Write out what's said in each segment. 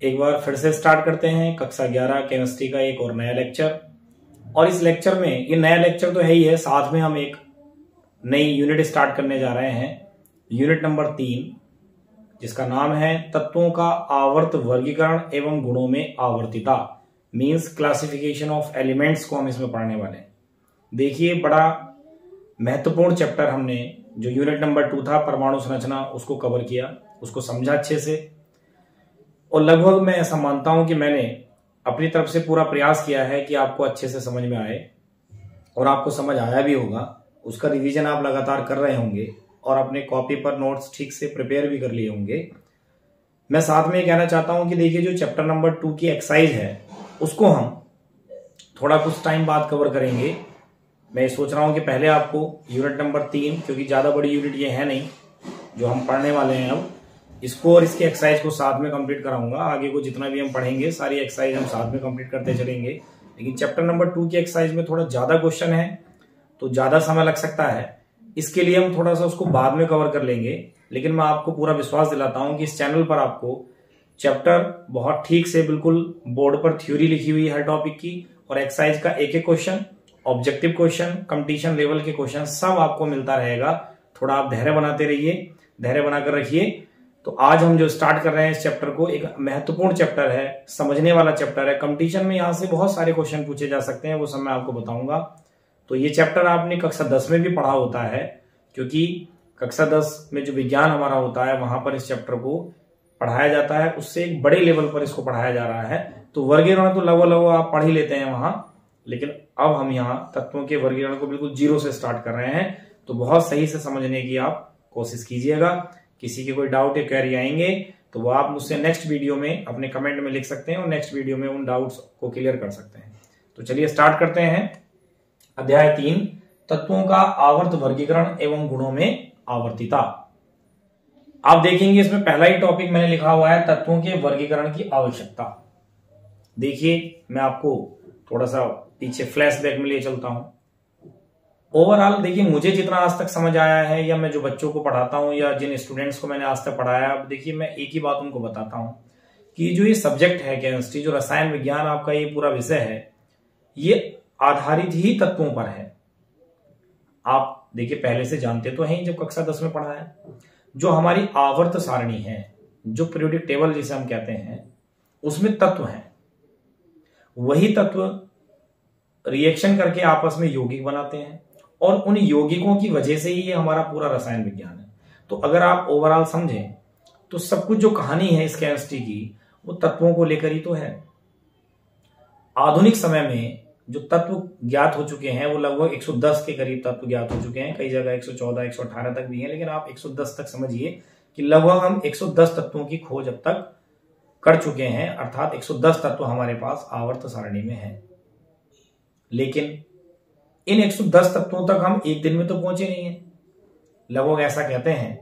एक बार फिर से स्टार्ट करते हैं कक्षा 11 केमिस्ट्री का एक और नया लेक्चर। और इस लेक्चर में, ये नया लेक्चर तो है ही है, साथ में हम एक नई यूनिट स्टार्ट करने जा रहे हैं, यूनिट नंबर 3, जिसका नाम है तत्वों का आवर्त वर्गीकरण एवं गुणों में आवर्तिता, मींस क्लासिफिकेशन ऑफ एलिमेंट्स को हम इसमें पढ़ने वाले हैं। देखिए, बड़ा महत्वपूर्ण चैप्टर हमने जो यूनिट नंबर 2 था परमाणु संरचना, उसको कवर किया, उसको समझा अच्छे से। और लगभग मैं ऐसा मानता हूं कि मैंने अपनी तरफ से पूरा प्रयास किया है कि आपको अच्छे से समझ में आए, और आपको समझ आया भी होगा। उसका रिवीजन आप लगातार कर रहे होंगे और अपने कॉपी पर नोट्स ठीक से प्रिपेयर भी कर लिए होंगे। मैं साथ में ये कहना चाहता हूं कि देखिए, जो चैप्टर नंबर 2 की एक्सरसाइज है उसको हम थोड़ा कुछ टाइम बाद कवर करेंगे। मैं सोच रहा हूं कि पहले आपको यूनिट नंबर 3, क्योंकि ज्यादा बड़ी यूनिट ये है नहीं जो हम पढ़ने वाले हैं, अब इसको और इसकी एक्सरसाइज को साथ में कंप्लीट कराऊंगा। आगे को जितना भी हम पढ़ेंगे सारी एक्सरसाइज हम साथ में कंप्लीट करते चलेंगे। लेकिन चैप्टर नंबर 2 की एक्सरसाइज में थोड़ा ज्यादा क्वेश्चन है तो ज्यादा समय लग सकता है, इसके लिए हम थोड़ा सा उसको बाद में कवर कर लेंगे। लेकिन मैं आपको पूरा विश्वास दिलाता हूं कि इस चैनल पर आपको चैप्टर बहुत ठीक से, बिल्कुल बोर्ड पर थ्योरी लिखी हुई है हर टॉपिक की, और एक्सरसाइज का एक एक question, objective question, competition level के क्वेश्चन सब आपको मिलता रहेगा। थोड़ा आप धैर्य बनाते रहिए, धैर्य बनाकर रखिए। तो आज हम जो स्टार्ट कर रहे हैं इस चैप्टर को, एक महत्वपूर्ण चैप्टर है, समझने वाला चैप्टर है। कंपटीशन में यहाँ से बहुत सारे क्वेश्चन पूछे जा सकते हैं, वो सब मैं आपको बताऊंगा। तो ये चैप्टर आपने कक्षा 10 में भी पढ़ा होता है, क्योंकि कक्षा 10 में जो विज्ञान हमारा होता है वहां पर इस चैप्टर को पढ़ाया जाता है, उससे एक बड़े लेवल पर इसको पढ़ाया जा रहा है। तो वर्गीकरण तो लगभग आप पढ़ ही लेते हैं वहां, लेकिन अब हम यहाँ तत्वों के वर्गीकरण को बिल्कुल जीरो से स्टार्ट कर रहे हैं। तो बहुत सही से समझने की आप कोशिश कीजिएगा। किसी के कोई डाउट या क्वेरी आएंगे तो वो आप मुझसे नेक्स्ट वीडियो में अपने कमेंट में लिख सकते हैं, और नेक्स्ट वीडियो में उन डाउट्स को क्लियर कर सकते हैं। तो चलिए स्टार्ट करते हैं। अध्याय 3, तत्वों का आवर्त वर्गीकरण एवं गुणों में आवर्तिता। आप देखेंगे इसमें पहला ही टॉपिक मैंने लिखा हुआ है, तत्वों के वर्गीकरण की आवश्यकता। देखिए, मैं आपको थोड़ा सा पीछे फ्लैशबैक में ले चलता हूं। ओवरऑल देखिए, मुझे जितना आज तक समझ आया है, या मैं जो बच्चों को पढ़ाता हूं या जिन स्टूडेंट्स को मैंने आज तक पढ़ाया, अब देखिए मैं एक ही बात उनको बताता हूं कि जो ये सब्जेक्ट है केमिस्ट्री, जो रसायन विज्ञान आपका ये पूरा विषय है, ये आधारित ही तत्वों पर है। आप देखिए पहले से जानते तो हैं, जब कक्षा 10 में पढ़ा है, जो हमारी आवर्त सारणी है, जो पीरियोडिक टेबल जिसे हम कहते हैं, उसमें तत्व हैं। वही तत्व रिएक्शन करके आपस में यौगिक बनाते हैं, और उन यौगिकों की वजह से ही ये हमारा पूरा रसायन विज्ञान है। तो अगर आप ओवरऑल समझें तो सब कुछ जो कहानी है इस केमिस्ट्री की, वो तत्वों को लेकर ही तो है। आधुनिक समय में जो तत्व ज्ञात हो चुके हैं वो लगभग 110 के करीब तत्व ज्ञात हो चुके हैं। कई जगह 114, 118 तक भी है, लेकिन आप 110 तक समझिए कि लगभग हम 110 तत्वों की खोज अब तक कर चुके हैं, अर्थात 110 तत्व हमारे पास आवर्त सारणी में है। लेकिन इन 110 तत्वों तक हम एक दिन में तो पहुंचे नहीं है। लगभग ऐसा कहते हैं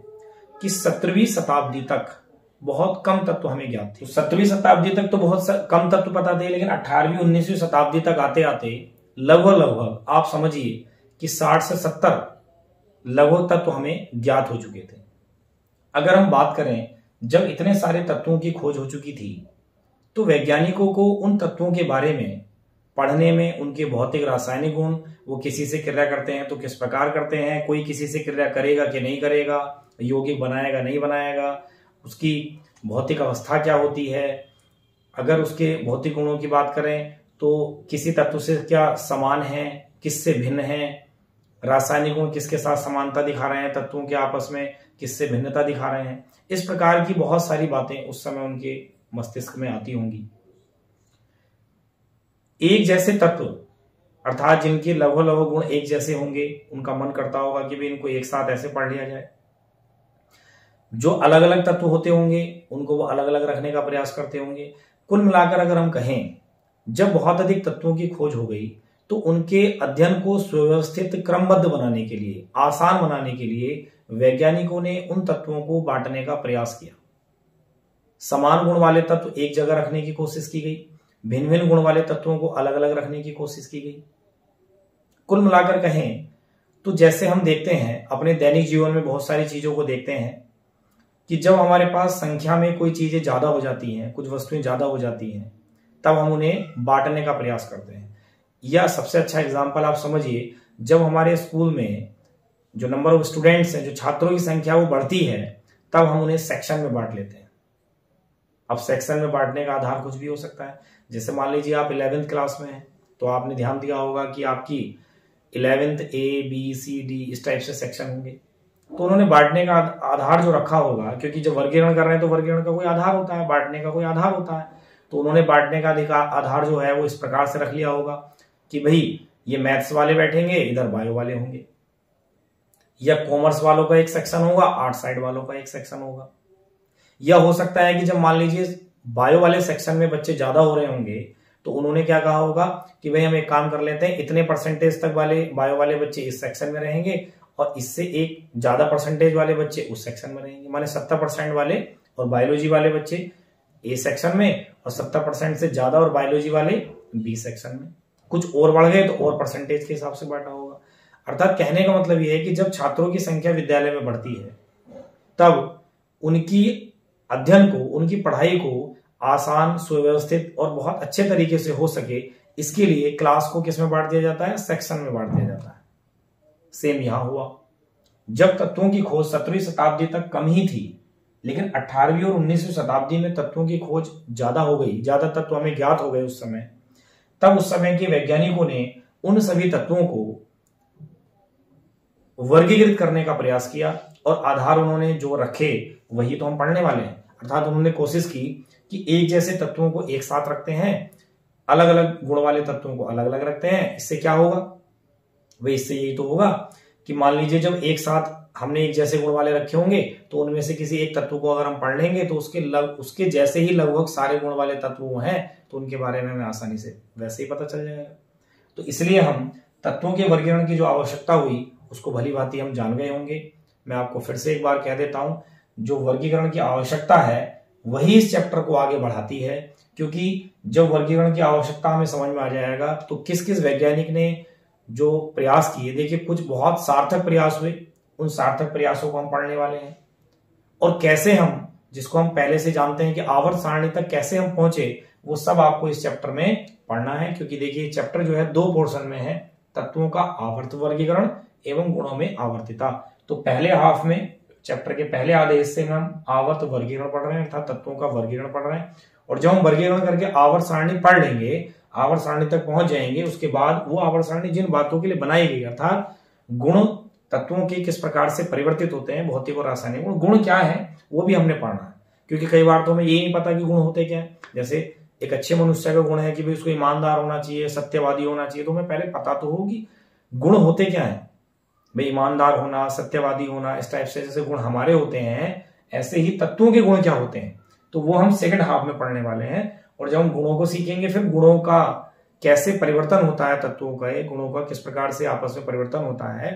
कि 17वीं शताब्दी तक बहुत कम तत्व हमें ज्ञात थे। 17वीं शताब्दी तक तो बहुत कम तत्व पता थे, लेकिन 18वीं 19वीं शताब्दी तक आते आते लगभग आप समझिए कि 60 से 70 लगभग तत्व हमें ज्ञात हो चुके थे। अगर हम बात करें, जब इतने सारे तत्वों की खोज हो चुकी थी, तो वैज्ञानिकों को उन तत्वों के बारे में पढ़ने में, उनके भौतिक रासायनिक गुण, वो किसी से क्रिया करते हैं तो किस प्रकार करते हैं, कोई किसी से क्रिया करेगा कि नहीं करेगा, यौगिक बनाएगा नहीं बनाएगा, उसकी भौतिक अवस्था क्या होती है, अगर उसके भौतिक गुणों की बात करें तो किसी तत्व से क्या समान है, किससे भिन्न है, रासायनिक गुण किसके साथ समानता दिखा रहे हैं, तत्वों के आपस में किससे भिन्नता दिखा रहे हैं, इस प्रकार की बहुत सारी बातें उस समय उनके मस्तिष्क में आती होंगी। एक जैसे तत्व, अर्थात जिनके लगभग गुण एक जैसे होंगे, उनका मन करता होगा कि भी इनको एक साथ ऐसे पढ़ लिया जाए। जो अलग अलग तत्व होते होंगे उनको वो अलग अलग रखने का प्रयास करते होंगे। कुल मिलाकर अगर हम कहें, जब बहुत अधिक तत्वों की खोज हो गई तो उनके अध्ययन को सुव्यवस्थित, क्रमबद्ध बनाने के लिए, आसान बनाने के लिए वैज्ञानिकों ने उन तत्वों को बांटने का प्रयास किया। समान गुण वाले तत्व एक जगह रखने की कोशिश की गई, भिन्न भिन्न गुण वाले तत्वों को अलग अलग रखने की कोशिश की गई। कुल मिलाकर कहें तो जैसे हम देखते हैं अपने दैनिक जीवन में बहुत सारी चीजों को देखते हैं कि जब हमारे पास संख्या में कोई चीजें ज्यादा हो जाती हैं, कुछ वस्तुएं ज्यादा हो जाती हैं, तब हम उन्हें बांटने का प्रयास करते हैं। या सबसे अच्छा एग्जाम्पल आप समझिए, जब हमारे स्कूल में जो नंबर ऑफ स्टूडेंट्स हैं, जो छात्रों की संख्या वो बढ़ती है, तब हम उन्हें सेक्शन में बांट लेते हैं। अब सेक्शन में बांटने का आधार कुछ भी हो सकता है। जैसे मान लीजिए आप 11th क्लास में हैं, तो आपने ध्यान दिया होगा कि आपकी 11th A, B, C, D इस टाइप से सेक्शन होंगे। तो उन्होंने बांटने का आधार जो रखा होगा, क्योंकि जब वर्गीकरण कर रहे हैं तो वर्गीकरण का कोई आधार होता है, बांटने का कोई आधार होता है, तो उन्होंने बांटने का आधार जो है वो इस प्रकार से रख लिया होगा कि भाई ये मैथ्स वाले बैठेंगे, इधर बायो वाले होंगे, या कॉमर्स वालों का एक सेक्शन होगा, आर्ट साइड वालों का एक सेक्शन होगा। या हो सकता है कि जब मान लीजिए बायो वाले सेक्शन में बच्चे ज्यादा हो रहे होंगे, तो उन्होंने क्या कहा होगा कि भाई हम एक काम कर लेते हैं, इतने परसेंटेज तक वाले बायो वाले बच्चे इस सेक्शन में रहेंगे और इससे एक ज्यादा परसेंटेज वाले बच्चे उस सेक्शन में रहेंगे। माने 70% वाले और बायोलॉजी वाले बच्चे ए सेक्शन में और 70% से ज्यादा और बायोलॉजी वाले बी सेक्शन में। कुछ और बढ़ गए तो और परसेंटेज के हिसाब से बांटा होगा। अर्थात कहने का मतलब यह है कि जब छात्रों की संख्या विद्यालय में बढ़ती है, तब उनकी अध्ययन को, उनकी पढ़ाई को आसान, सुव्यवस्थित और बहुत अच्छे तरीके से हो सके, इसके लिए क्लास को किस में बांट दिया जाता है? सेक्शन में बांट दिया जाता है। सेम यहां हुआ। जब तत्वों की खोज 17वीं शताब्दी तक कम ही थी, लेकिन 18वीं और 19वीं शताब्दी में तत्वों की खोज ज्यादा हो गई, ज्यादा तत्व हमें ज्ञात हो गए उस समय, तब उस समय के वैज्ञानिकों ने उन सभी तत्वों को वर्गीकृत करने का प्रयास किया और आधार उन्होंने जो रखे वही तो हम पढ़ने वाले हैं। अर्थात उन्होंने कोशिश की कि एक जैसे तत्वों को एक साथ रखते हैं, अलग अलग गुण वाले तत्वों को अलग अलग रखते हैं। इससे क्या होगा भाई? इससे यही तो होगा कि मान लीजिए जब एक साथ हमने एक जैसे गुण वाले रखे होंगे, तो उनमें से किसी एक तत्व को अगर हम पढ़ लेंगे तो उसके जैसे ही लगभग सारे गुण वाले तत्व हैं, तो उनके बारे में हमें आसानी से वैसे ही पता चल जाएगा। तो इसलिए हम तत्वों के वर्गीकरण की जो आवश्यकता हुई उसको भली भांति हम जान गए होंगे। मैं आपको फिर से एक बार कह देता हूं, जो वर्गीकरण की आवश्यकता है वही इस चैप्टर को आगे बढ़ाती है, क्योंकि जब वर्गीकरण की आवश्यकता हमें समझ में आ जाएगा तो किस किस वैज्ञानिक ने जो प्रयास किए, देखिए कुछ बहुत सार्थक प्रयास हुए, उन सार्थक प्रयासों को हम पढ़ने वाले हैं। और कैसे हम, जिसको हम पहले से जानते हैं कि आवर्त सारणी तक कैसे हम पहुंचे, वो सब आपको इस चैप्टर में पढ़ना है। क्योंकि देखिए चैप्टर जो है 2 पोर्शन में है, तत्वों का आवर्त वर्गीकरण एवं गुणों में आवर्तिता। तो पहले हाफ में, चैप्टर के पहले आधे हिस्से में हम आवर्त वर्गीकरण पढ़ रहे हैं, अर्थात तत्वों का वर्गीकरण पढ़ रहे हैं। और जब हम वर्गीकरण करके आवर्त सारणी पढ़ लेंगे, आवर्त सारणी तक पहुंच जाएंगे, उसके बाद वो आवर्त सारणी जिन बातों के लिए बनाई गई, अर्थात गुण तत्वों के किस प्रकार से परिवर्तित होते हैं, भौतिक और रासायनिक गुण क्या है, वो भी हमने पढ़ना है। क्योंकि कई बार तो हमें ये नहीं पता कि गुण होते क्या है। जैसे एक अच्छे मनुष्य का गुण है कि भाई उसको ईमानदार होना चाहिए, सत्यवादी होना चाहिए, तो हमें पहले पता तो होगी गुण होते क्या है। भाई ईमानदार होना, सत्यवादी होना, इस टाइप से जैसे गुण हमारे होते हैं, ऐसे ही तत्वों के गुण क्या होते हैं, तो वो हम सेकंड हाफ में पढ़ने वाले हैं। और जब हम गुणों को सीखेंगे, फिर गुणों का कैसे परिवर्तन होता है, तत्वों का गुणों का किस प्रकार से आपस में परिवर्तन होता है,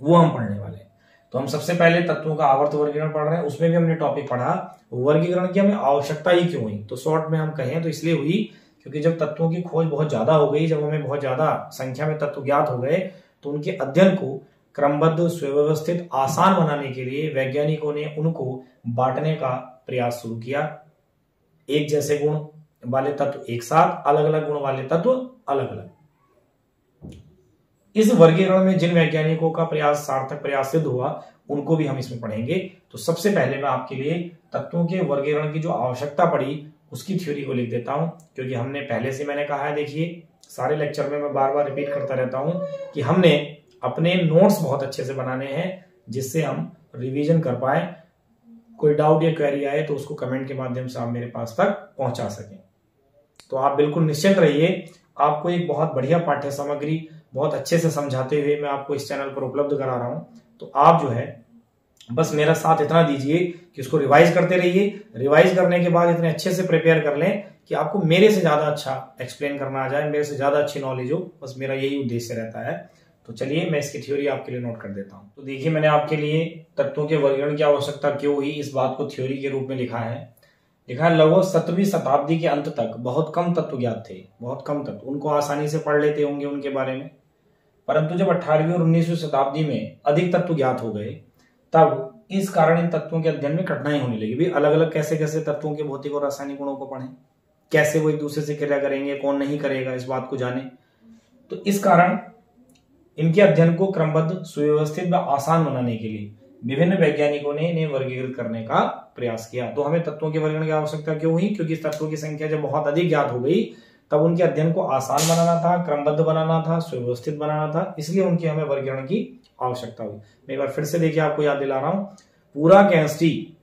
वो हम पढ़ने वाले हैं। तो हम सबसे पहले तत्वों का आवर्त वर्गीकरण पढ़ रहे हैं। उसमें भी हमने टॉपिक पढ़ा वर्गीकरण की हमें आवश्यकता ही क्यों हुई। तो शॉर्ट में हम कहें तो इसलिए हुई क्योंकि जब तत्वों की खोज बहुत ज्यादा हो गई, जब हमें बहुत ज्यादा संख्या में तत्व ज्ञात हो गए, तो उनके अध्ययन को क्रमबद्ध, सुव्यवस्थित, आसान बनाने के लिए वैज्ञानिकों ने उनको बांटने का प्रयास शुरू किया। एक जैसे गुण वाले तत्व एक साथ, अलग अलग गुण वाले तत्व अलग अलग। इस वर्गीकरण में जिन वैज्ञानिकों का प्रयास सार्थक प्रयास सिद्ध हुआ, उनको भी हम इसमें पढ़ेंगे। तो सबसे पहले मैं आपके लिए तत्वों के वर्गीकरण की जो आवश्यकता पड़ी उसकी थ्योरी को लिख देता हूं, क्योंकि हमने पहले से मैंने कहा है, देखिए सारे लेक्चर में मैं बार बार रिपीट करता रहता हूं कि हमने अपने नोट्स बहुत अच्छे से बनाने हैं, जिससे हम रिवीजन कर पाए। कोई डाउट या क्वेरी आए तो उसको कमेंट के माध्यम से आप मेरे पास तक पहुंचा सकें। तो आप बिल्कुल निश्चिंत रहिए, आपको एक बहुत बढ़िया पाठ्य सामग्री बहुत अच्छे से समझाते हुए मैं आपको इस चैनल पर उपलब्ध करा रहा हूं। तो आप जो है बस मेरा साथ इतना दीजिए कि उसको रिवाइज करते रहिए। रिवाइज करने के बाद इतने अच्छे से प्रिपेयर कर लें कि आपको मेरे से ज्यादा अच्छा एक्सप्लेन करना आ जाए, मेरे से ज्यादा अच्छी नॉलेज हो। बस मेरा यही उद्देश्य रहता है। तो चलिए मैं इसकी थ्योरी आपके लिए नोट कर देता हूं। तो देखिए मैंने आपके लिए तत्वों के वर्गीकरण की आवश्यकता क्यों हुई, इस बात को थ्योरी के रूप में लिखा है। लगभग 17वीं शताब्दी के अंत तक बहुत कम तत्व ज्ञात थे, बहुत कम तत्व, उनको आसानी से पढ़ लेते होंगे उनके बारे में। परंतु जब 18वीं और 19वीं शताब्दी में अधिक तत्व ज्ञात हो गए, तब इस कारण इन तत्वों के अध्ययन में कठिनाई होने लगी। भी अलग अलग कैसे कैसे तत्वों के भौतिक और रासायनिक गुणों को पढ़ें, कैसे वो एक दूसरे से क्रिया करेंगे, कौन नहीं करेगा, इस बात को जाने। तो इस कारण इनके अध्ययन को क्रमबद्ध, सुव्यवस्थित व आसान बनाने के लिए विभिन्न वैज्ञानिकों ने इन्हें वर्गीकृत करने का प्रयास किया। तो हमें तत्वों के वर्गीकरण की आवश्यकता क्यों हुई? क्योंकि इस तत्वों की संख्या जब बहुत अधिक ज्ञात हो गई तब उनके अध्ययन को आसान बनाना था, क्रमबद्ध बनाना था, सुव्यवस्थित बनाना था, इसलिए उनकी हमें वर्गीकरण की आवश्यकता हुई। मैं एक बार फिर से देखिए आपको याद दिला रहा हूं, पूरा केमिस्ट्री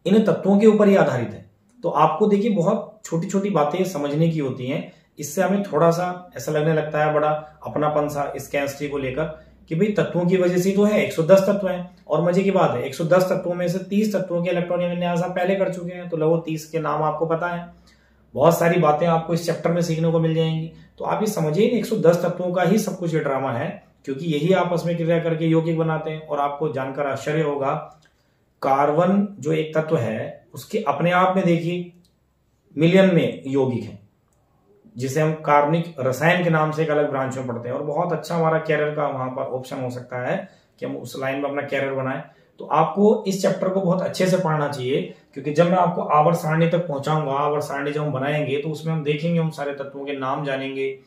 इन तत्वों के ऊपर ही आधारित है। तो आपको देखिए बहुत छोटी छोटी बातें समझने की होती हैं, इससे हमें थोड़ा सा ऐसा लगने लगता है बड़ा अपनापन सा इस केमिस्ट्री को लेकर कि भाई तत्वों की वजह से तो है, 110 तत्व हैं। और मजे की बात है 110 तत्वों में से 30 तत्वों के इलेक्ट्रॉनिक विन्यास आप पहले कर चुके हैं, तो लगभग 30 के नाम आपको पता है। बहुत सारी बातें आपको इस चैप्टर में सीखने को मिल जाएंगी। तो आप ये समझिए 110 तत्वों का ही सब कुछ ये ड्रामा है, क्योंकि यही आपस में क्रिया करके यौगिक बनाते हैं। और आपको जानकर आश्चर्य होगा, कार्बन जो एक तत्व है उसके अपने आप में देखिए मिलियन में यौगिक हैं, जिसे हम कार्बनिक रसायन के नाम से एक अलग ब्रांच में पढ़ते हैं। और बहुत अच्छा हमारा कैरियर का वहां पर ऑप्शन हो सकता है कि हम उस लाइन में अपना कैरियर बनाएं। तो आपको इस चैप्टर को बहुत अच्छे से पढ़ना चाहिए, क्योंकि जब मैं आपको आवर्त सारणी तक पहुंचाऊंगा, आवर्त सारणी जब हम बनाएंगे तो उसमें हम देखेंगे, उन सारे तत्वों के नाम जानेंगे,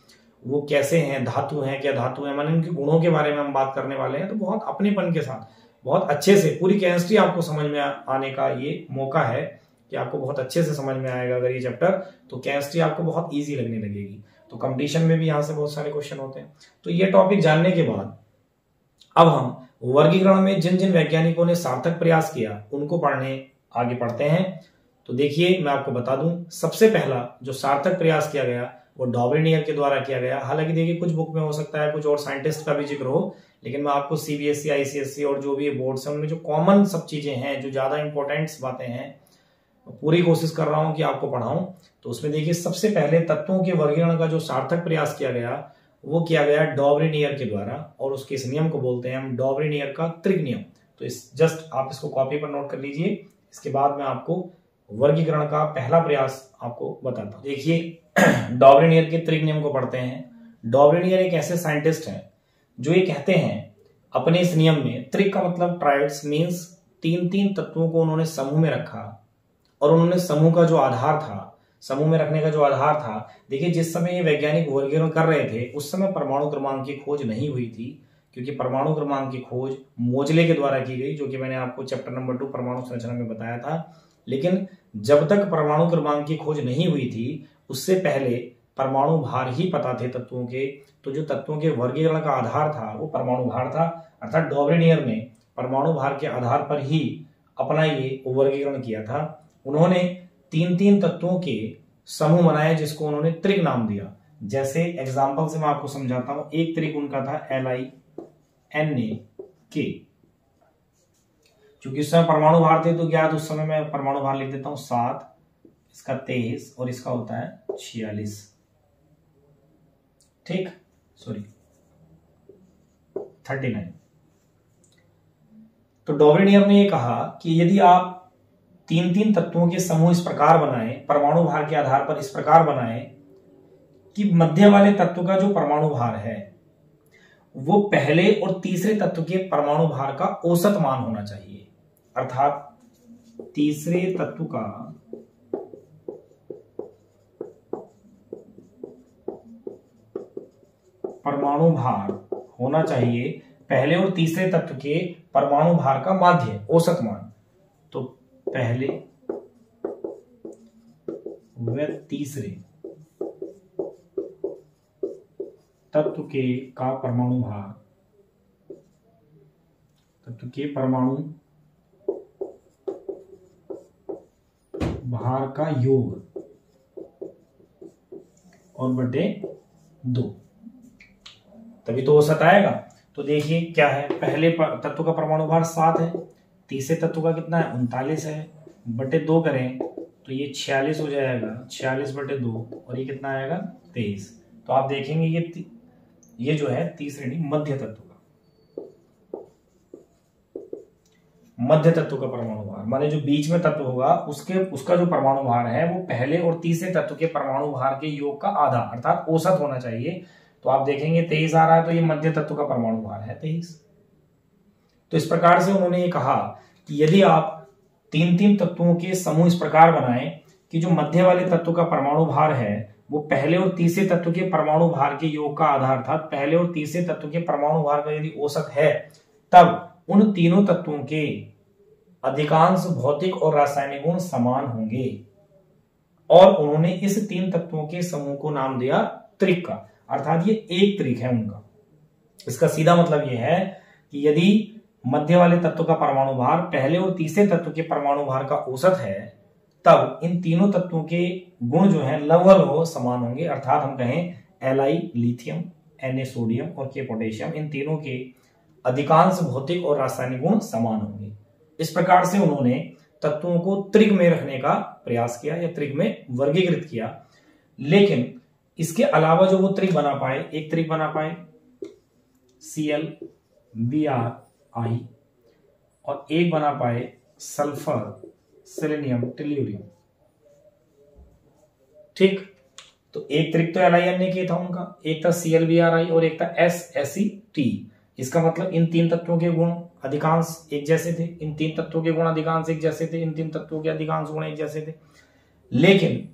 वो कैसे हैं, धातु हैं क्या धातु है, माने उनके गुणों के बारे में हम बात करने वाले हैं। तो बहुत अपनेपन के साथ, बहुत अच्छे से पूरी केमिस्ट्री आपको समझ में आने का ये मौका है कि आपको बहुत अच्छे से समझ में आएगा अगर ये चैप्टर, तो केमिस्ट्री आपको बहुत इजी लगने लगेगी। तो कंपटीशन में भी यहाँ से बहुत सारे क्वेश्चन होते हैं। तो ये टॉपिक जानने के बाद अब हम वर्गीकरण में जिन जिन वैज्ञानिकों ने सार्थक प्रयास किया उनको आगे पढ़ते हैं। तो देखिए मैं आपको बता दूं, सबसे पहला जो सार्थक प्रयास किया गया वो डॉबरेनियर के द्वारा किया गया। हालांकि देखिए कुछ बुक में हो सकता है कुछ और साइंटिस्ट का भी जिक्र हो, लेकिन मैं आपको सीबीएसई, आईसीएसई और जो भी बोर्ड्स हैं उनमें जो कॉमन सब चीजें हैं, जो ज्यादा इंपॉर्टेंट बातें हैं, पूरी कोशिश कर रहा हूं कि आपको पढ़ाऊं। तो उसमें देखिए सबसे पहले तत्वों के वर्गीकरण का जो सार्थक प्रयास किया गया वो किया गया डॉबरेनियर के द्वारा, और उसके इस नियम को बोलते हैं हम डॉबरेनियर का त्रिक नियम। तो इस जस्ट आप इसको कॉपी पर नोट कर लीजिए, इसके बाद मैं आपको वर्गीकरण का पहला प्रयास आपको बताता हूं। देखिए डॉबरेनियर के त्रिक नियम को पढ़ते हैं। डॉबरेनियर एक ऐसे साइंटिस्ट हैं जो ये कहते हैं अपने इस नियम में, त्रिक का मतलब ट्राइड्स मीन्स तीन तीन तत्वों को उन्होंने समूह में रखा, और उन्होंने समूह का जो आधार था, समूह में रखने का जो आधार था, देखिए जिस समय ये वैज्ञानिक वर्गीकरण कर रहे थे उस समय परमाणु क्रमांक की खोज नहीं हुई थी, क्योंकि परमाणु क्रमांक की खोज मोजले के द्वारा की गई, जो कि मैंने आपको चैप्टर नंबर 2 परमाणु संरचना में बताया था। लेकिन जब तक परमाणु क्रमांक की खोज नहीं हुई थी उससे पहले परमाणु भार ही पता थे तत्वों के। तो जो तत्वों के वर्गीकरण का आधार था वो परमाणु भार था, अर्थात डॉबरेनियर ने परमाणु भार के आधार पर ही अपना ये वर्गीकरण किया था। उन्होंने तीन तीन तत्वों के समूह बनाए जिसको उन्होंने त्रिक नाम दिया। जैसे एग्जांपल से मैं आपको समझाता हूं, एक त्रिक उनका था LiNaK, क्योंकि उस समय परमाणु भार थे तो ज्ञात, उस समय मैं परमाणु भार लिख देता हूं 7, इसका 23 और इसका होता है 46, ठीक, सॉरी 39। तो डॉबरेनियर ने यह कहा कि यदि आप तीन तीन तत्वों के समूह इस प्रकार बनाए, परमाणु भार के आधार पर इस प्रकार बनाए कि मध्य वाले तत्व का जो परमाणु भार है वो पहले और तीसरे तत्व के परमाणु भार का औसत मान होना चाहिए, अर्थात तीसरे तत्व का परमाणु भार होना चाहिए पहले और तीसरे तत्व के परमाणु भार का माध्य, औसत मान। तो पहले व तीसरे तत्व के का परमाणु भार, तत्व के परमाणु भार का योग और बटे 2, तभी तो औसत आएगा। तो देखिए क्या है, पहले तत्व का परमाणु भार 7 है, तीसरे तत्व का कितना है 39 है, बटे 2 करें तो ये 46 हो जाएगा, 46 बटे 2, और ये कितना आएगा 23। तो आप देखेंगे ये जो है तीसरे नहीं मध्य तत्व का, मध्य तत्व का परमाणु भार, माने जो बीच में तत्व होगा उसका जो परमाणु भार है वो पहले और तीसरे तत्व के परमाणु भार के योग का आधा, अर्थात औसत होना चाहिए। तो आप देखेंगे 23 आ रहा है, तो ये मध्य तत्व का परमाणु भार है 23। तो इस प्रकार से उन्होंने ये कहा कि यदि आप तीन तीन तत्वों के समूह इस प्रकार बनाएं कि जो मध्य वाले तत्व का परमाणु भार है वो पहले और तीसरे तत्व के परमाणु भार के योग का आधार था, पहले और तीसरे तत्व के परमाणु भार का यदि औसत है, तब उन तीनों तत्वों के अधिकांश भौतिक और रासायनिक गुण समान होंगे। और उन्होंने इस तीन तत्वों के समूह को नाम दिया त्रिक का, अर्थात ये एक त्रिक है उनका। इसका सीधा मतलब यह है कि यदि मध्य वाले तत्व का परमाणु भार पहले और तीसरे तत्व के परमाणु भार का औसत है, तब इन तीनों तत्वों के गुण जो है लगभग समान होंगे, अर्थात हम कहें Li लिथियम, Na सोडियम और K पोटेशियम, इन तीनों के अधिकांश भौतिक और रासायनिक गुण समान होंगे। इस प्रकार से उन्होंने तत्वों को त्रिक में रखने का प्रयास किया या त्रिक में वर्गीकृत किया। लेकिन इसके अलावा जो वो त्रिक बना पाए, एक त्रिक बना पाए ClBrI और एक बना पाए सल्फर सेलेनियम टेल्यूरियम। ठीक, तो एक त्रिक तो LiN के था उनका, एक था ClBrI और एक था SSET। इसका मतलब इन तीन तत्वों के गुण अधिकांश एक जैसे थे, इन तीन तत्वों के गुण अधिकांश एक जैसे थे, इन तीन तत्वों के अधिकांश गुण एक जैसे थे। लेकिन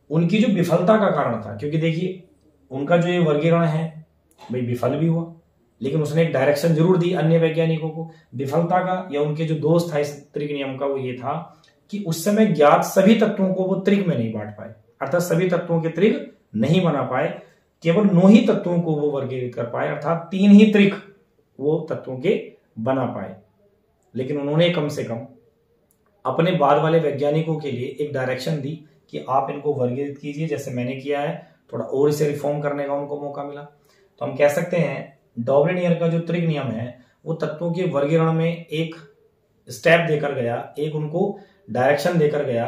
उनकी जो विफलता का कारण था, क्योंकि देखिए उनका जो ये वर्गीकरण है भाई विफल भी हुआ, लेकिन उसने एक डायरेक्शन जरूर दी अन्य वैज्ञानिकों को। विफलता का या उनके जो दोष था इस त्रिक नियम का वो ये था कि उस समय ज्ञात सभी तत्वों को वो त्रिक में नहीं बांट पाए, अर्थात सभी तत्वों के त्रिक नहीं बना पाए, केवल 9 ही तत्वों को वो वर्गीकृत कर पाए, अर्थात 3 ही त्रिक वो तत्वों के बना पाए। लेकिन उन्होंने कम से कम अपने बाद वाले वैज्ञानिकों के लिए एक डायरेक्शन दी कि आप इनको वर्गीकृत कीजिए, जैसे मैंने किया है, थोड़ा और इसे रिफॉर्म करने का उनको मौका मिला। तो हम कह सकते हैं डॉबरेनियर का जो त्रिक नियम है वो तत्वों के वर्गीकरण में एक स्टेप देकर गया, एक उनको डायरेक्शन देकर गया।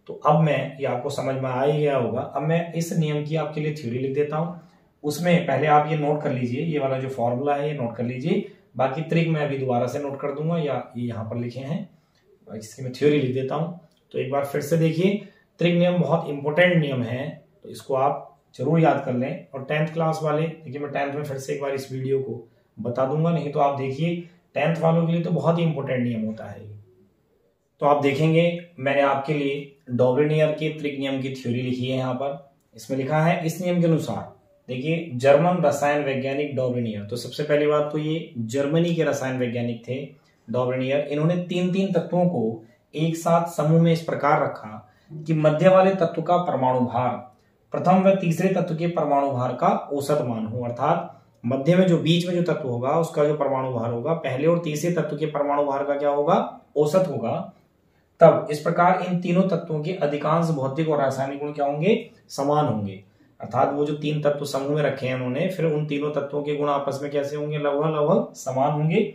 तो अब मैं, ये आपको समझ में आ ही गया होगा, अब मैं इस नियम की आपके लिए थ्योरी लिख देता हूं। उसमें पहले आप ये नोट कर लीजिए, ये वाला जो फॉर्मूला है ये नोट कर लीजिए, बाकी ट्रिक मैं अभी दोबारा से नोट कर दूंगा या ये यहाँ पर लिखे हैं, इसकी मैं थ्योरी लिख देता हूँ। तो एक बार फिर से देखिए, त्रिक नियम बहुत इंपॉर्टेंट नियम है, तो इसको आप जरूर याद कर लें। और 10th क्लास वाले, देखिए मैं 10th में फिर से एक बार इस वीडियो को बता दूंगा, नहीं तो आप देखिए 10th वालों के लिए तो बहुत ही इंपॉर्टेंट नियम होता है। तो आप देखेंगे मैंने आपके लिए डॉबरेनियर के त्रिक नियम की थ्योरी लिखी है यहाँ पर। इसमें लिखा है इस नियम के अनुसार, देखिए जर्मन रसायन वैज्ञानिक डॉबरेनियर, तो सबसे पहली बात तो ये जर्मनी के रसायन वैज्ञानिक थे डॉबरेनियर। इन्होंने 3 तत्वों को एक साथ समूह में इस प्रकार रखा कि मध्य वाले तत्व का परमाणु भार प्रथम व तीसरे तत्व के परमाणु भार का औसत मान हो, अर्थात मध्य में जो बीच में जो तत्व होगा उसका जो परमाणु भार होगा पहले और तीसरे तत्व के परमाणु भार का क्या होगा, औसत होगा। तब इस प्रकार इन तीनों तत्वों के अधिकांश भौतिक और रासायनिक गुण क्या होंगे, समान होंगे। अर्थात वो जो 3 तत्व समूह में रखे हैं उन्होंने, फिर उन तीनों तत्वों के गुण आपस में कैसे होंगे, लगभग समान होंगे।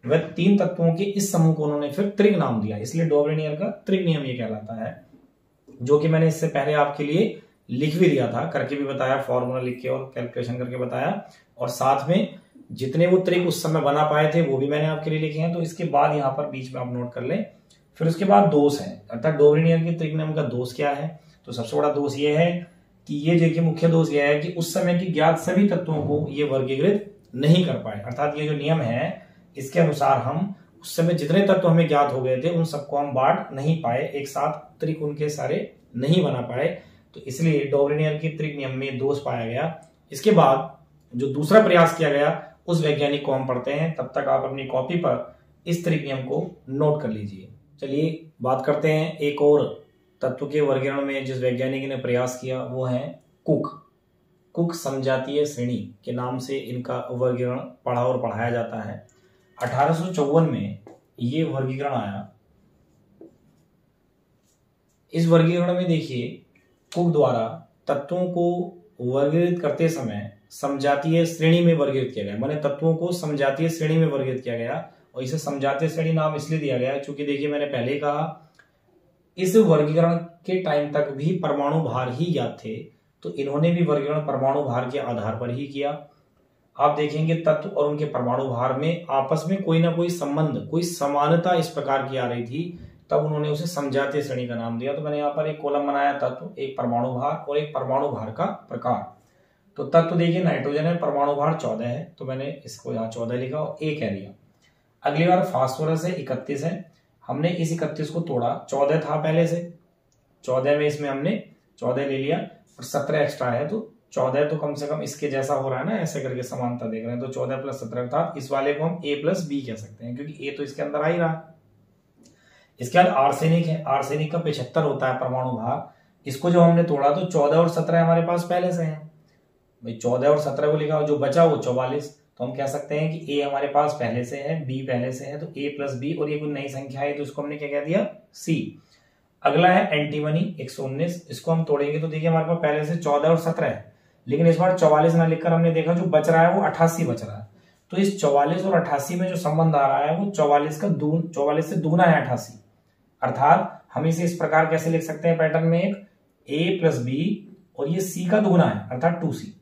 वह 3 तत्वों के इस समूह को उन्होंने फिर त्रिक नाम दिया, इसलिए डॉबरेनियर का त्रिक नियम ये कहलाता है, जो कि मैंने इससे पहले आपके लिए लिख भी दिया था, करके भी बताया, फॉर्मूला लिख के और कैलकुलेशन करके बताया, और साथ में जितने वो त्रिक उस समय बना पाए थे वो भी मैंने आपके लिए लिखे हैं। तो इसके बाद यहाँ पर बीच में आप नोट कर लें। फिर उसके बाद दोष है, अर्थात डॉबरेनियर के त्रिक नियम का दोष क्या है। तो सबसे बड़ा दोष ये है कि ये देखिए मुख्य दोष यह है कि उस समय की ज्ञात सभी तत्वों को ये वर्गीकृत नहीं कर पाए, अर्थात ये जो नियम है इसके अनुसार हम उस समय जितने तत्व हमें ज्ञात हो गए थे उन सबको हम बांट नहीं पाए, एक साथ त्रिक उनके सारे नहीं बना पाए। तो इसलिए डॉबरेनियर के त्रिक नियम में दोष पाया गया। इसके बाद जो दूसरा प्रयास किया गया उस वैज्ञानिक को हम पढ़ते हैं, तब तक आप अपनी कॉपी पर इस त्रिक नियम को नोट कर लीजिए। चलिए बात करते हैं एक और तत्व के वर्गीकरण में जिस वैज्ञानिक ने प्रयास किया, वो है कुक। कुक समजातीय श्रेणी के नाम से इनका वर्गीकरण पढ़ा और पढ़ाया जाता है। 1854 में ये वर्गीकरण आया। इस वर्गीकरण में देखिए कुक द्वारा तत्वों को वर्गीकृत करते समय समजातीय श्रेणी में वर्गीकृत किया गया, माने तत्वों को समजातीय श्रेणी में वर्गीकृत किया गया। और इसे समजातीय श्रेणी नाम इसलिए दिया गया क्योंकि देखिए मैंने पहले ही कहा इस वर्गीकरण के टाइम तक भी परमाणु भार ही ज्ञात थे, तो इन्होंने भी वर्गीकरण परमाणु भार के आधार पर ही किया। आप देखेंगे तत्व और उनके परमाणु भार में आपस में कोई ना कोई संबंध, कोई समानता इस प्रकार की आ रही थी, तब उन्होंने उसे समजातीय श्रेणी का नाम दिया। तो मैंने यहाँ पर एक कॉलम बनाया, तत्व, एक परमाणु भार और एक परमाणु भार का प्रकार। तो तत्व देखिए नाइट्रोजन है, परमाणु भार 14 है, तो मैंने इसको यहाँ 14 लिखा और 1 कह दिया। अगली बार फास्फोरस है, 31 है। हमने इस 31 को तोड़ा, 14 था पहले से, 14 में इसमें हमने 14 ले लिया और 17 एक्स्ट्रा है, तो 14 तो कम से कम इसके जैसा हो रहा है ना, ऐसे करके समानता देख रहे हैं, तो 14 + 17 था, इस वाले को हम A + B कह सकते हैं क्योंकि A तो इसके अंदर आ ही रहा। इसके बाद आर्सेनिक है, आर्सेनिक का 75 होता है परमाणु भार, इसको जब हमने तोड़ा तो 14 और 17 हमारे पास पहले से है भाई, 14 और 17 को लिखा, जो बचा वो 44, तो हम कह सकते हैं कि A हमारे पास पहले से है, B पहले से है, तो A + B, और ये कोई नई संख्या है तो इसको हमने क्या कह दिया, C। अगला है एंटीमनी 119, इसको हम तोड़ेंगे तो देखिए हमारे पास पहले से 14 और 17 है, लेकिन इस बार 44 ना लिखकर हमने देखा जो बच रहा है वो 88 बच रहा है, तो इस 44 और 88 में जो संबंध आ रहा है वो 44 से दूना है 88, अर्थात हम इसे इस प्रकार कैसे लिख सकते हैं पैटर्न में, एक A + B और ये C का दूना है अर्थात 2C।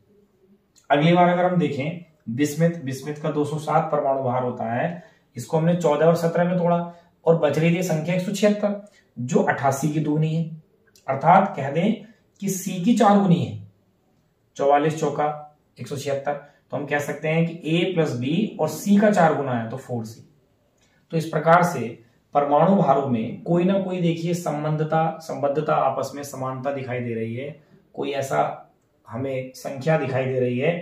अगली बार अगर हम देखें बिस्मिथ का 207 परमाणु भार होता है, इसको हमने 14 और 17 में तोड़ा और बच रही थी संख्या 176 जो 88 की दूनी है, अर्थात कह दें कि C की 4 गुनी है, 44 चौका 176, तो हम कह सकते हैं कि A + B और C का 4 गुना है तो 4C। तो इस प्रकार से परमाणु भारों में कोई ना कोई देखिए संबद्धता आपस में समानता दिखाई दे रही है, कोई ऐसा हमें संख्या दिखाई दे रही है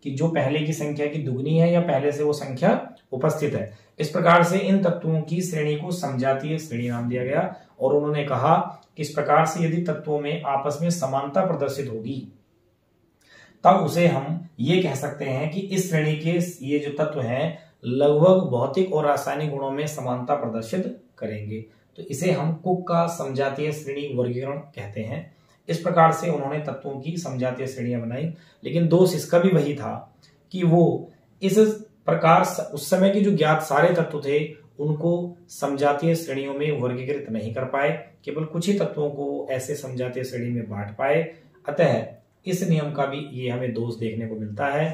कि जो पहले की संख्या की दुगनी है या पहले से वो संख्या उपस्थित है। इस प्रकार से इन तत्वों की श्रेणी को समजातीय श्रेणी नाम दिया गया और उन्होंने कहा कि इस प्रकार से यदि तत्वों में आपस में समानता प्रदर्शित होगी तब उसे हम ये कह सकते हैं कि इस श्रेणी के ये जो तत्व हैं लगभग भौतिक और रासायनिक गुणों में समानता प्रदर्शित करेंगे, तो इसे हम कुक का समजातीय श्रेणी वर्गीकरण कहते हैं। इस प्रकार से उन्होंने तत्वों की समजातीय श्रेणियां बनाई, लेकिन दोष इसका भी वही था कि वो इस प्रकार उस समय के जो ज्ञात सारे तत्व थे उनको समजातीय श्रेणियों में वर्गीकृत नहीं कर पाए, केवल कुछ ही तत्वों को ऐसे समजातीय श्रेणी में बांट पाए। अतः इस नियम का भी ये हमें दोष देखने को मिलता है।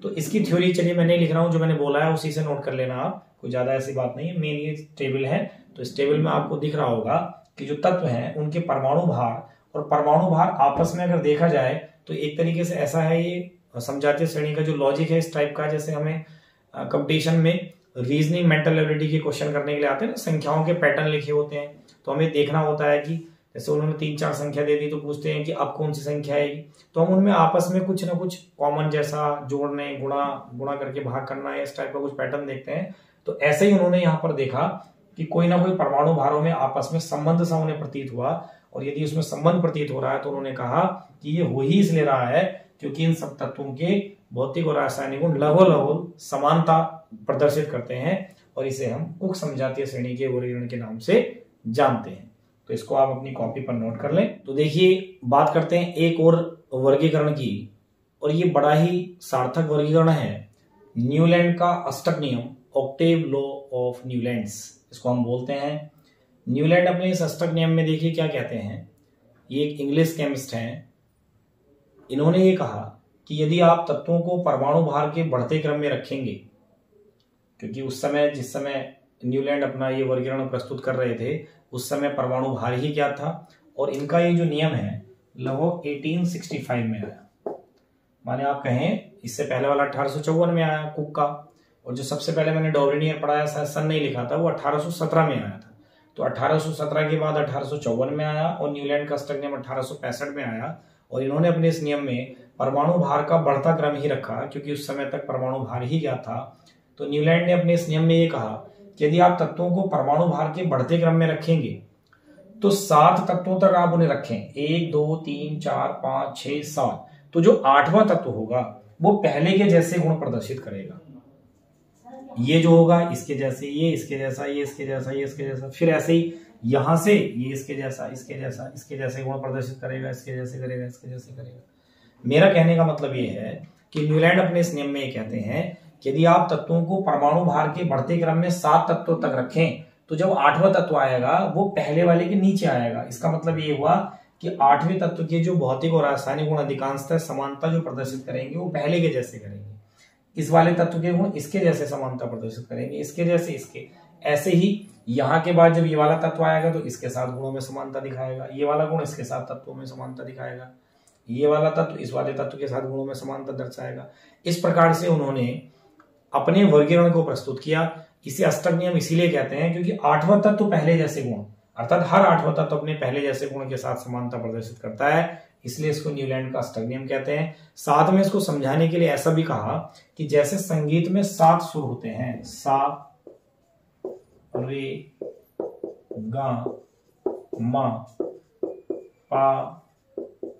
तो इसकी थ्योरी चलिए मैं नहीं लिख रहा हूं, जो मैंने बोला है उसी से नोट कर लेना आप, कोई ज्यादा ऐसी बात नहीं है। मेन ये टेबल है, तो इस टेबल में आपको दिख रहा होगा कि जो तत्व हैं उनके परमाणु भार और परमाणु भार आपस में अगर देखा जाए तो एक तरीके से ऐसा है, ये समजातीय श्रेणी का जो लॉजिक है इस टाइप का, जैसे हमें कंपटीशन में रीजनिंग मेंटल एबिलिटी के क्वेश्चन करने के लिए आते हैं ना, संख्याओं के पैटर्न लिखे होते हैं, तो हमें देखना होता है कि जैसे उन्होंने 3-4 संख्या दे दी तो पूछते हैं कि अब कौन सी संख्या आएगी, तो हम उनमें आपस में कुछ ना कुछ कॉमन जैसा जोड़ने गुणा करके भाग करना है, इस टाइप का कुछ पैटर्न देखते हैं। तो ऐसे ही उन्होंने यहाँ पर देखा कि कोई ना कोई परमाणु भारों में आपस में संबंध सा उन्हें प्रतीत हुआ, और यदि उसमें संबंध प्रतीत हो रहा है तो उन्होंने कहा कि ये हो ही इसलिए रहा है क्योंकि इन सब तत्वों के भौतिक और रासायनिक गुण लगभग समानता प्रदर्शित करते हैं, और इसे हम कुक समजातीय श्रेणी के वर्गीकरण के नाम से जानते हैं। तो इसको आप अपनी कॉपी पर नोट कर लें। तो देखिए बात करते हैं एक और वर्गीकरण की, और ये बड़ा ही सार्थक वर्गीकरण है, न्यूलैंड का अष्टक नियम, ऑक्टेव लॉ ऑफ न्यूलैंड्स इसको हम बोलते हैं। न्यूलैंड अपने इस अष्टक नियम में देखिए क्या कहते हैं, ये एक इंग्लिश केमिस्ट हैं, इन्होंने ये कहा कि यदि आप तत्वों को परमाणु भार के बढ़ते क्रम में रखेंगे, क्योंकि उस समय जिस समय न्यूलैंड अपना ये वर्गीकरण प्रस्तुत कर रहे थे उस समय परमाणु भार ही क्या था, और इनका ये जो नियम है लगभग 1865 में आया, माने आप कहें इससे पहले वाला 1854 में आया कुक का, और जो सबसे पहले मैंने डॉवरिनियर पढ़ाया सन नहीं लिखा था वो 1817 में आया था। तो 1817 के बाद 1854 में आया और न्यूलैंड का अष्टक नियम 1865 में आया, और इन्होंने अपने इस नियम में परमाणु भार का बढ़ता क्रम ही रखा क्योंकि उस समय तक परमाणु भार ही क्या था। तो न्यूलैंड ने अपने इस नियम में ये कहा कि यदि आप तत्वों को परमाणु भार के बढ़ते क्रम में रखेंगे तो 7 तत्वों तक आप उन्हें रखें, 1 2 3 4 5 6 7, तो जो 8वां तत्व होगा वो पहले के जैसे गुण प्रदर्शित करेगा। ये जो होगा इसके जैसे, ये इसके जैसा, ये इसके जैसा, ये इसके जैसा, फिर ऐसे ही यहां से ये इसके जैसा, इसके जैसा, इसके जैसे गुण प्रदर्शित करेगा, इसके जैसे करेगा, इसके जैसे करेगा। मेरा कहने का मतलब ये है कि न्यूलैंड अपने इस नियम में ये कहते हैं कि यदि आप तत्वों को परमाणु भार के बढ़ते क्रम में 7 तत्वों तक रखें तो जब 8वां तत्व आएगा वो पहले वाले के नीचे आएगा। इसका मतलब ये हुआ कि 8वें तत्व के जो भौतिक और रासायनिक गुण अधिकांशतः समानता जो प्रदर्शित करेंगे वो पहले के जैसे करेंगे, इस वाले तत्व के गुण इसके जैसे समानता प्रदर्शित करेंगे, इसके जैसे इसके, ऐसे ही यहाँ के बाद जब ये वाला तत्व आएगा तो इसके साथ गुणों में समानता दिखाएगा, ये वाला गुण इसके साथ तत्वों में समानता दिखाएगा, ये वाला तत्व इस वाले तत्व के साथ गुणों में समानता दर्शाएगा। इस प्रकार से उन्होंने अपने वर्गीकरण को प्रस्तुत किया, इसे अष्टक नियम इसीलिए कहते हैं क्योंकि आठवां तत्व पहले जैसे गुण, अर्थात हर आठवां तत्व अपने पहले जैसे गुण के साथ समानता प्रदर्शित करता है, इसलिए इसको न्यूलैंड का अष्टक नियम कहते हैं। साथ में इसको समझाने के लिए ऐसा भी कहा कि जैसे संगीत में 7 सुर होते हैं, सा, रे, गा, मा, पा,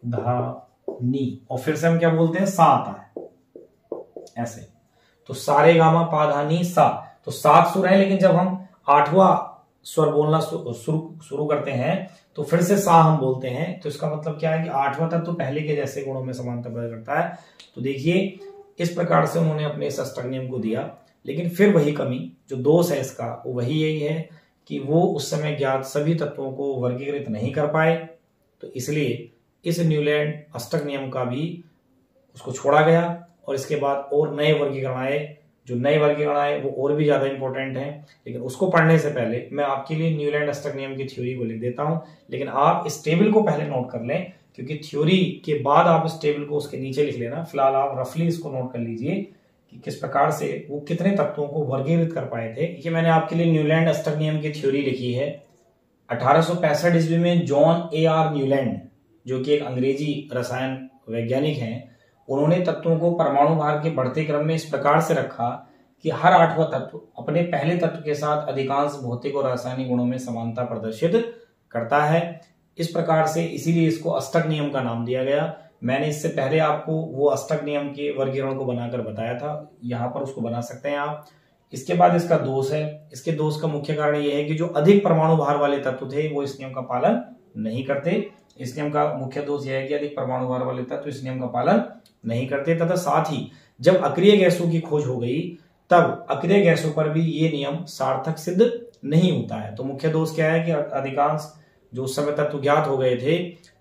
धा, नी, और फिर से हम क्या बोलते हैं, सा आता है ऐसे। तो सारे गामा पा धा नी सा, तो 7 सुर है, लेकिन जब हम 8वां स्वर बोलना शुरू करते हैं तो फिर से सा हम बोलते हैं। तो इसका मतलब क्या है कि 8वां तत्व तो पहले के जैसे गुणों में समानता प्रकट करता है। तो देखिए इस प्रकार से उन्होंने अपने इस अष्टक नियम को दिया, लेकिन फिर वही कमी, जो दोष है इसका, वो वही यही है कि वो उस समय ज्ञात सभी तत्वों को वर्गीकृत नहीं कर पाए। तो इसलिए इस न्यूलैंड अष्टक नियम का भी उसको छोड़ा गया और इसके बाद और नए वर्गीकरण आए। जो नए वर्गीकरण आए वो और भी ज्यादा इंपॉर्टेंट हैं, लेकिन उसको पढ़ने से पहले मैं आपके लिए न्यूलैंड अष्टक नियम की थ्योरी को लिख देता हूं। लेकिन आप इस टेबल को पहले नोट कर लें, क्योंकि थ्योरी के बाद आप इस टेबल को उसके नीचे लिख लेना। फिलहाल आप रफली इसको नोट कर लीजिए कि किस प्रकार से वो कितने तत्वों को वर्गीकृत कर पाए थे। ये मैंने आपके लिए न्यूलैंड अष्टक नियम की थ्योरी लिखी है। 1865 ईस्वी में जॉन A.R. न्यूलैंड, जो कि एक अंग्रेजी रसायन वैज्ञानिक हैं, उन्होंने तत्वों को परमाणु भार के बढ़ते क्रम में इस प्रकार से रखा कि हर 8वां तत्व अपने पहले तत्व के साथ अधिकांश भौतिक और रासायनिक गुणों में समानता प्रदर्शित करता है। इस प्रकार से इसीलिए इसको अष्टक नियम का नाम दिया गया। मैंने इससे पहले आपको वो अष्टक नियम के वर्गीकरण को बनाकर बताया था, यहाँ पर उसको बना सकते हैं आप। इसके बाद इसका दोष है, इसके दोष का मुख्य कारण यह है कि जो अधिक परमाणु भार वाले तत्व थे वो इस नियम का पालन नहीं करते। इस नियम का मुख्य दोष यह है कि अधिक परमाणु भार वाले तत्व इस नियम का पालन नहीं करते, तथा साथ ही जब अक्रिय गैसों की खोज हो गई तब अक्रिय गैसों पर भी ये नियम सार्थक सिद्ध नहीं होता है। तो मुख्य दोष क्या है कि अधिकांश जो उस समय तत्व ज्ञात हो गए थे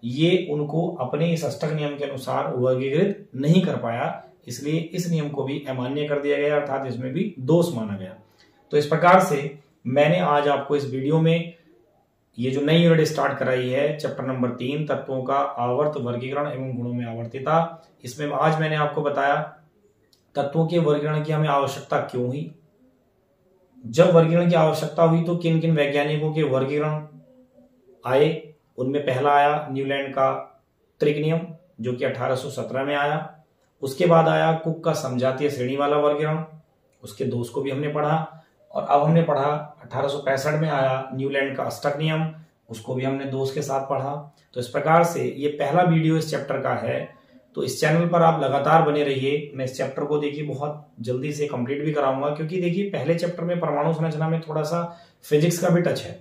ये उनको अपने इस अष्टक नियम के अनुसार वर्गीकृत नहीं कर पाया, इसलिए इस नियम को भी अमान्य कर दिया गया, अर्थात इसमें भी दोष माना गया। तो इस प्रकार से मैंने आज आपको इस वीडियो में ये जो नई यूनिट स्टार्ट कराई है, चैप्टर नंबर 3, तत्वों का आवर्त वर्गीकरण एवं गुणों में आवर्तिता, इसमें आज मैंने आपको बताया तत्वों के वर्गीकरण की हमें आवश्यकता क्यों हुई, जब वर्गीकरण की आवश्यकता हुई तो किन किन वैज्ञानिकों के वर्गीकरण आए। उनमें पहला आया न्यूलैंड का त्रिक नियम, जो कि 1817 में आया। उसके बाद आया कुक का समजातीय श्रेणी वाला वर्गीकरण, उसके दोष को भी हमने पढ़ा। और अब हमने पढ़ा 1865 में आया न्यूलैंड का अष्टक नियम, उसको भी हमने दोष के साथ पढ़ा। तो इस प्रकार से ये पहला वीडियो इस चैप्टर का है। तो इस चैनल पर आप लगातार बने रहिए। मैं इस चैप्टर को देखिए बहुत जल्दी से कंप्लीट भी कराऊंगा, क्योंकि देखिए पहले चैप्टर में परमाणु संरचना में थोड़ा सा फिजिक्स का भी टच है,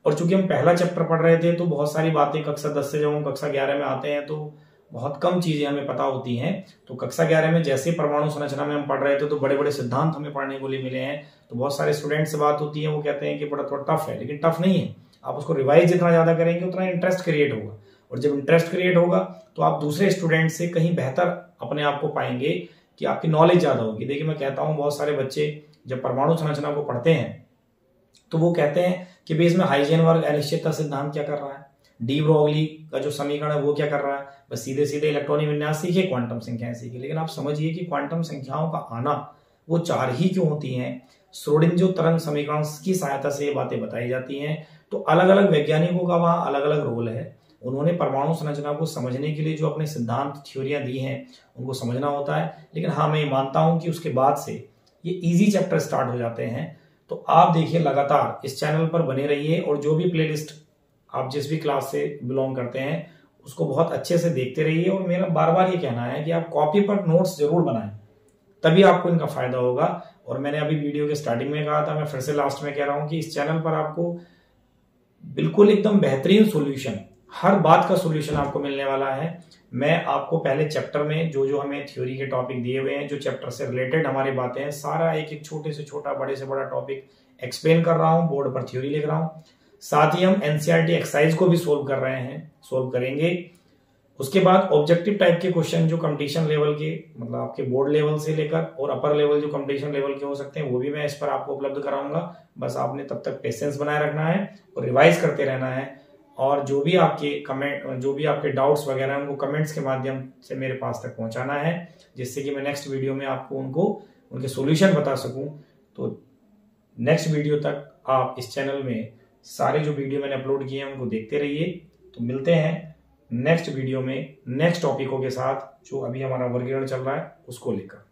और चूंकि हम पहला चैप्टर पढ़ रहे थे तो बहुत सारी बातें कक्षा 10 से जब हम कक्षा 11 में आते हैं तो बहुत कम चीजें हमें पता होती हैं। तो कक्षा 11 में जैसे परमाणु संरचना में हम पढ़ रहे थे तो बड़े बड़े सिद्धांत हमें पढ़ने को लिए मिले हैं। तो बहुत सारे स्टूडेंट से बात होती है, वो कहते हैं कि बड़ा थोड़ा टफ है, लेकिन टफ नहीं है। आप उसको रिवाइज जितना ज्यादा करेंगे उतना इंटरेस्ट क्रिएट होगा, और जब इंटरेस्ट क्रिएट होगा तो आप दूसरे स्टूडेंट से कहीं बेहतर अपने आप को पाएंगे कि आपकी नॉलेज ज्यादा होगी। देखिए मैं कहता हूँ बहुत सारे बच्चे जब परमाणु संरचना को पढ़ते हैं तो वो कहते हैं कि भाई इसमें हाइजेनबर्ग अनिश्चितता सिद्धांत क्या कर रहा है, डी ब्रोगली का जो समीकरण है वो क्या कर रहा है, बस सीधे सीधे इलेक्ट्रॉनिक विन्यास सीखे, क्वांटम संख्याएं सीखे। लेकिन आप समझिए कि क्वांटम संख्याओं का आना वो 4 ही क्यों होती हैं, श्रोडिंगर तरंग समीकरण की सहायता से ये बातें बताई जाती हैं। तो अलग अलग वैज्ञानिकों का वहां अलग अलग रोल है। उन्होंने परमाणु संरचना को समझने के लिए जो अपने सिद्धांत थ्योरियां दी हैं उनको समझना होता है। लेकिन हाँ, मैं मानता हूं कि उसके बाद से ये इजी चैप्टर स्टार्ट हो जाते हैं। तो आप देखिए लगातार इस चैनल पर बने रहिए, और जो भी प्लेलिस्ट आप जिस भी क्लास से बिलोंग करते हैं उसको बहुत अच्छे से देखते रहिए। और मेरा बार बार ये कहना है कि आप कॉपी पर नोट्स जरूर बनाएं, तभी आपको इनका फायदा होगा। और मैंने अभी वीडियो के स्टार्टिंग में कहा था, मैं फिर से लास्ट में कह रहा हूं कि इस चैनल पर आपको बिल्कुल एकदम बेहतरीन सॉल्यूशन, हर बात का सॉल्यूशन आपको मिलने वाला है। मैं आपको पहले चैप्टर में जो जो हमें थ्योरी के टॉपिक दिए हुए हैं, जो चैप्टर से रिलेटेड हमारी बातें हैं, सारा एक एक छोटे से छोटा बड़े से बड़ा टॉपिक एक्सप्लेन कर रहा हूं, बोर्ड पर थ्योरी लिख रहा हूं। साथ ही हम एनसीईआरटी एक्सरसाइज को भी सोल्व कर रहे हैं, सोल्व करेंगे। उसके बाद ऑब्जेक्टिव टाइप के क्वेश्चन जो कंपटीशन लेवल के, मतलब आपके बोर्ड लेवल से लेकर और अपर लेवल जो कंपटीशन लेवल के हो सकते हैं, वो भी मैं इस पर आपको उपलब्ध कराऊंगा। बस आपने तब तक पेशेंस बनाए रखना है और रिवाइज करते रहना है। और जो भी आपके कमेंट, जो भी आपके डाउट्स वगैरह हैं, उनको कमेंट्स के माध्यम से मेरे पास तक पहुंचाना है, जिससे कि मैं नेक्स्ट वीडियो में आपको उनके सॉल्यूशन बता सकूं। तो नेक्स्ट वीडियो तक आप इस चैनल में सारे जो वीडियो मैंने अपलोड किए हैं उनको देखते रहिए। तो मिलते हैं नेक्स्ट वीडियो में नेक्स्ट टॉपिकों के साथ, जो अभी हमारा वर्गीकरण चल रहा है उसको लेकर।